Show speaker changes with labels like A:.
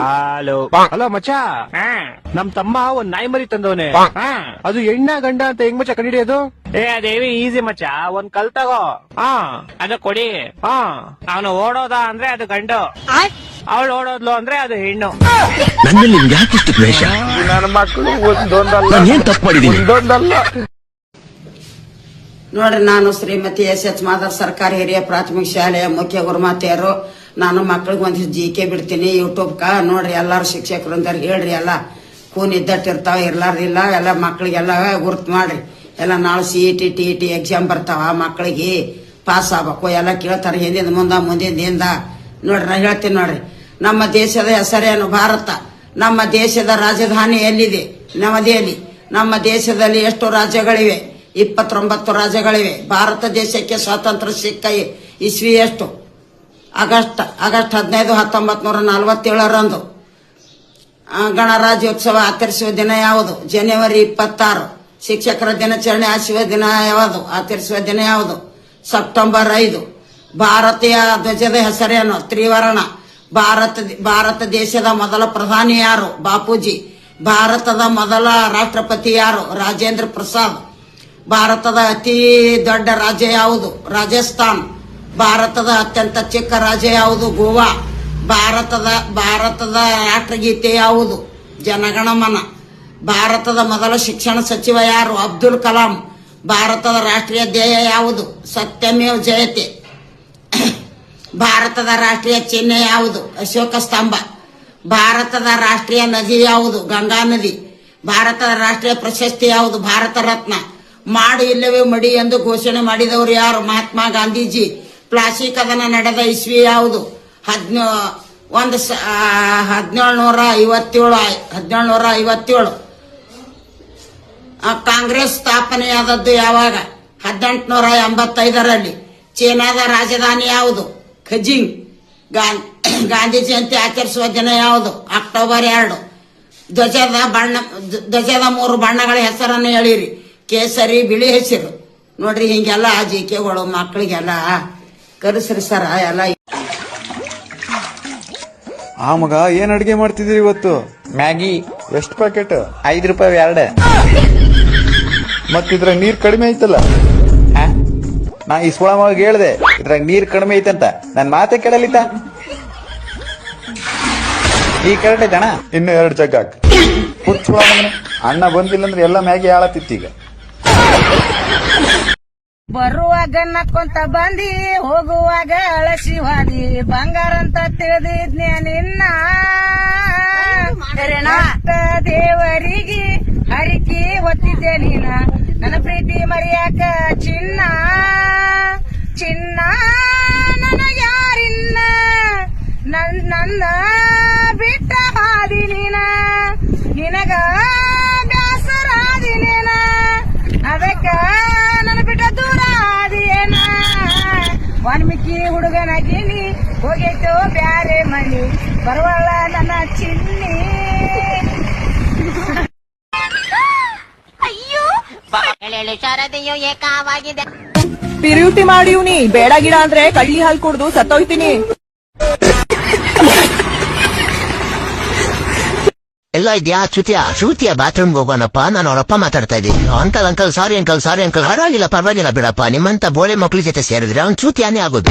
A: Hello ಮಚ್ಚ, ನಮ್ ತಮ್ಮ ಒಂದ್ ನಾಯಿ ಮರಿ ತಂದವನೆ. ಅದು ಹೆಣ್ಣ ಗಂಡ ಅಂತ ಹೆಂಗ್ ಮಚ್ಚ ಕಂಡಿಡಿಯೋದು?
B: ಅದೇವಿ ಈಸಿ ಮಚ್ಚ, ಒಂದ್ ಕಲ್ ತಗೋ, ಅದು ಕೊಡಿ. ಅವನು ಓಡೋದ ಅಂದ್ರೆ ಅದು ಗಂಡು, ಅವಳು ಓಡೋದ್ಲು ಅಂದ್ರೆ ಅದು ಹೆಣ್ಣು.
C: ನನ್ನಲ್ಲಿ ನಿಮ್ಗೆ ಯಾಕಿಷ್ಟು ದ್ವೇಷ?
A: ನನ್ನ ಮಕ್ಕಳು ಒಂದೊಂದಲ್ಲ,
C: ಏನ್ ತಪ್ಪು ಮಾಡಿದೀನಿ?
A: ಒಂದೊಂದಲ್ಲ.
D: ನೋಡ್ರಿ, ನಾನು ಶ್ರೀಮತಿ ಎಸ್ ಮಾಧವ್ ಸರ್ಕಾರಿ ಹಿರಿಯ ಪ್ರಾಥಮಿಕ ಶಾಲೆಯ ಮುಖ್ಯ ಗುರುಮಾತೆಯರು. ನಾನು ಮಕ್ಳಿಗೆ ಒಂದಿಷ್ಟು GK ಬಿಡ್ತೀನಿ ಯೂಟ್ಯೂಬ್ಕ. ನೋಡ್ರಿ, ಎಲ್ಲಾರು ಶಿಕ್ಷಕರು ಅಂತಾರೆ, ಹೇಳ್ರಿ, ಎಲ್ಲ ಕೂನ್ ಇದ್ದಟ್ಟಿರ್ತಾವ, ಇರ್ಲಾರ್ದಿಲ್ಲ, ಎಲ್ಲ ಮಕ್ಳಿಗೆಲ್ಲ ಗುರ್ತ್ ಮಾಡ್ರಿ. ಎಲ್ಲ ನಾಳೆ CET TET ಎಕ್ಸಾಮ್ ಬರ್ತಾವ, ಮಕ್ಳಿಗೆ ಪಾಸ್ ಆಗ್ಬೇಕು. ಎಲ್ಲ ಕೇಳ್ತಾರ, ಹಿಂದಿಂದ ಮುಂದಿಂದ. ನೋಡ್ರಿ, ನಾ ಹೇಳ್ತೀನಿ ನೋಡ್ರಿ, ನಮ್ಮ ದೇಶದ ಹೆಸರೇನು? ಭಾರತ. ನಮ್ಮ ದೇಶದ ರಾಜಧಾನಿ ಎಲ್ಲಿದೆ? ನವದೆಹಲಿ. ನಮ್ಮ ದೇಶದಲ್ಲಿ ಎಷ್ಟು ರಾಜ್ಯಗಳಿವೆ? 29 ರಾಜ್ಯಗಳಿವೆ. ಭಾರತ ದೇಶಕ್ಕೆ ಸ್ವಾತಂತ್ರ್ಯ ಸಿಕ್ಕ ಇಸ್ವಿ ಎಷ್ಟು? ಆಗಸ್ಟ್ 15, 1947ರಂದು. ಗಣರಾಜ್ಯೋತ್ಸವ ಆಚರಿಸುವ ದಿನ ಯಾವುದು? ಜನವರಿ 26. ಶಿಕ್ಷಕರ ದಿನಾಚರಣೆ ಆಚರಿಸುವ ದಿನ ಯಾವುದು? ಸೆಪ್ಟೆಂಬರ್ 5. ಭಾರತೀಯ ಧ್ವಜದ ಹೆಸರೇನು? ತ್ರಿವರ್ಣ. ಭಾರತ ದೇಶದ ಮೊದಲ ಪ್ರಧಾನಿ ಯಾರು? ಬಾಪೂಜಿ. ಭಾರತದ ಮೊದಲ ರಾಷ್ಟ್ರಪತಿ ಯಾರು? ರಾಜೇಂದ್ರ ಪ್ರಸಾದ್. ಭಾರತದ ಅತಿ ದೊಡ್ಡ ರಾಜ್ಯ ಯಾವುದು? ರಾಜಸ್ಥಾನ್. ಭಾರತದ ಅತ್ಯಂತ ಚಿಕ್ಕ ರಾಜ್ಯ ಯಾವುದು? ಗೋವಾ. ಭಾರತದ ರಾಷ್ಟ್ರಗೀತೆ ಯಾವುದು? ಜನಗಣಮನ. ಭಾರತದ ಮೊದಲ ಶಿಕ್ಷಣ ಸಚಿವ ಯಾರು? ಅಬ್ದುಲ್ ಕಲಾಂ. ಭಾರತದ ರಾಷ್ಟ್ರೀಯ ಧ್ಯೇಯ ಯಾವುದು? ಸತ್ಯಮೇವ್ ಜಯತೆ. ಭಾರತದ ರಾಷ್ಟ್ರೀಯ ಚಿಹ್ನೆ ಯಾವುದು? ಅಶೋಕ ಸ್ತಂಭ. ಭಾರತದ ರಾಷ್ಟ್ರೀಯ ನದಿ ಯಾವುದು? ಗಂಗಾ ನದಿ. ಭಾರತದ ರಾಷ್ಟ್ರೀಯ ಪ್ರಶಸ್ತಿ ಯಾವುದು? ಭಾರತ ರತ್ನ. ಮಾಡು ಇಲ್ಲವೇ ಮಡಿ ಎಂದು ಘೋಷಣೆ ಮಾಡಿದವರು ಯಾರು? ಮಹಾತ್ಮ ಗಾಂಧೀಜಿ. ಪ್ಲಾಸ್ಟಿಕ್ ಕದನ ನಡೆದ ಇಸ್ವಿ ಯಾವುದು? 1757. ಕಾಂಗ್ರೆಸ್ ಸ್ಥಾಪನೆಯಾದದ್ದು ಯಾವಾಗ? 1885ರಲ್ಲಿ. ಚೀನಾದ ರಾಜಧಾನಿ ಯಾವುದು? ಖಜಿಂಗ್. ಗಾಂಧಿ ಜಯಂತಿ ಆಚರಿಸುವ ದಿನ ಯಾವುದು? ಅಕ್ಟೋಬರ್ 2. ಧ್ವಜದ 3 ಬಣ್ಣಗಳ ಹೆಸರನ್ನು ಹೇಳಿರಿ. ಕೇಸರಿ, ಬಿಳಿ, ಹಸಿರು. ನೋಡ್ರಿ, ಹಿಂಗೆಲ್ಲ GKಗಳು ಮಕ್ಕಳಿಗೆಲ್ಲ ಕಲಿಸ್ರಿ ಸರ. ಎಲ್ಲ
E: ಆ ಮಗ, ಏನ್ ಅಡಿಗೆ ಮಾಡ್ತಿದ್ದೀರಿ ಇವತ್ತು?
F: ಮ್ಯಾಗಿ.
E: ಎಷ್ಟು ಪ್ಯಾಕೆಟ್?
F: 5 ರೂಪಾಯಿ 2.
E: ಮತ್ತಿದ್ರಾಗ ನೀರ್ ಕಡಿಮೆ ಐತಲ್ಲ?
F: ನಾ ಈ ಸುಳ ಮಗ ಹೇಳ್ದೆ ಇದ್ರಾಗ ನೀರ್ ಕಡಿಮೆ ಐತಂತ, ನನ್ ಮಾತೆ ಕೇಳಲಿತ್ತ. ಈ ಕರೆಕ್ಟ್ ಐತಣ?
E: ಇನ್ನು 2 ಜಗ್ ಹಾಕ್. ಅಣ್ಣ ಬಂದಿಲ್ಲ ಅಂದ್ರೆ ಎಲ್ಲ ಮ್ಯಾಗಿ ಹಾಳತ್ತಿತ್ತೀಗ.
G: ಬರುವಾಗ ನಕ್ಕೊಂತ ಬಂದಿ, ಹೋಗುವಾಗ ಅಳಸಿ ಹಾದಿ. ಬಂಗಾರ ಅಂತ ತಿಳಿದಿದ್ನೆ ನಿನ್ನ ದೇವರಿಗೆ ಹರಿಕಿ ಹೊತ್ತಿದ್ದೆ ನೀನ. ನನ್ನ ಪ್ರೀತಿ ಮರಿಯಾಕ ಚಿನ್ನ ನನ್ನ ಯಾರಿನ್ನ ನನ್ನ ಬಿಟ್ಟ ಹಾದಿ ನೀನ. ನಿನಗ ಬ್ಯಾಸರಾದಿ ನೀನ, ಅದಕ್ಕ ನನ್ನ ಬಿಟ್ಟ ದೂರ ಆದಿಯೇನ. ವಾಲ್ಮೀಕಿ ಹುಡುಗನಾಗಿನಿ, ಹೋಗೈತೋ ಬ್ಯಾರೆ ಮನಿ. ಬರುವಳ ನನ್ನ ಚಿನ್ನಿ.
H: ಶಾರದೆಯು ಏಕವಾಗಿದೆ.
I: ಪಿರಿಯುಟಿ ಮಾಡಿವ್ನಿ, ಬೇಡ ಗಿಡ ಅಂದ್ರೆ ಕಳ್ಳಿ ಹಾಲ್ ಕುಡ್ದು ಸತ್ತೋಯ್ತೀನಿ.
C: ಎಲ್ಲ ಇದ್ಯಾ? ಶ್ರುತಿಯ ಬಾತ್ರೂಮ್ಗೆ ಹೋಗೋಣಪ್ಪ, ನಾನು ಅವರಪ್ಪ ಮಾತಾಡ್ತಾ ಇದ್ದೀನಿ. Uncle sorry uncle. ಪರವಾಗಿಲ್ಲ ಬಿಡಪ್ಪ, ನಿಮ್ಮಂತ ಬೋಳೆ ಮಕ್ಳ ಜೊತೆ ಸೇರಿದ್ರೆ ಅವ್ನು ಶ್ರುತಿಯಾನೇ ಆಗೋದು.